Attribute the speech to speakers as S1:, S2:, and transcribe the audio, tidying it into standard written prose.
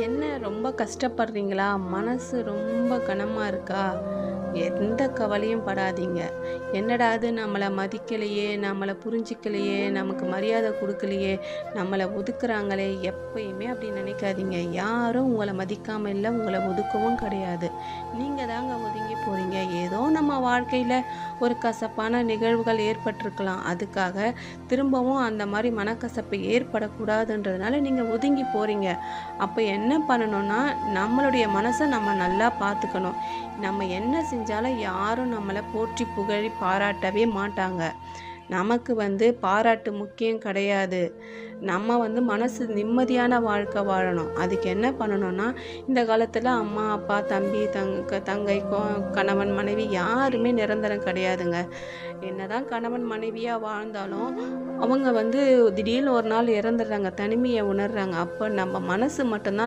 S1: என்ன ரொம்ப கஷ்டப்படுறீங்களா? மனசு ரொம்ப கனமா இருக்கா? எந்த கவலையும் படாதீங்க. என்னடா இது நம்மள மதிக்கலையே, நம்மள புரிஞ்சுக்கலையே, நமக்கு மரியாதை குடுக்கலையே, நம்மள ஒதுக்குறாங்களே, எப்பயுமே அப்படி நினைக்காதீங்க. யாரும் உங்கள மதிக்காம இல்ல, உங்கள ஒதுக்கவும் கிடையாது. நீங்க தாங்க ஒதுங்கி போறீங்க. ஏதோ நம்ம வாழ்க்கையில ஒரு கசப்பான நிகழ்வுகள் ஏற்பட்டிருக்கலாம். அதுக்காக திரும்பவும் அந்த மாரி மனக்கசப்பு ஏற்படக்கூடாதுன்றதுனால நீங்க ஒதுங்கி போறீங்க. அப்ப என்ன பண்ணணும்னா, நம்மளுடைய மனச நம்ம நல்லா பார்த்துக்கணும். நம்ம என்ன செஞ்சாலும் யாரும் நம்மள போற்றி புகழி பாராட்டவே மாட்டாங்க. நமக்கு பாராட்டு முக்கியம் கிடையாது. நம்ம மனசு நிம்மதியான வாழ்க்கை வாழணும். அதுக்கு என்ன பண்ணணும்னா, இந்த காலத்துல அம்மா, அப்பா, தம்பி, தங்கை, கணவன், மனைவி யாருமே நிரந்தரம் கிடையாதுங்க. என்னதான் கணவன் மனைவியா வாழ்ந்தாலும், அவங்க திடீர்னு ஒரு நாள் இறந்துடுறாங்க. தனிமைய உணர்றாங்க. அப்ப நம்ம மனசு மட்டும் தான்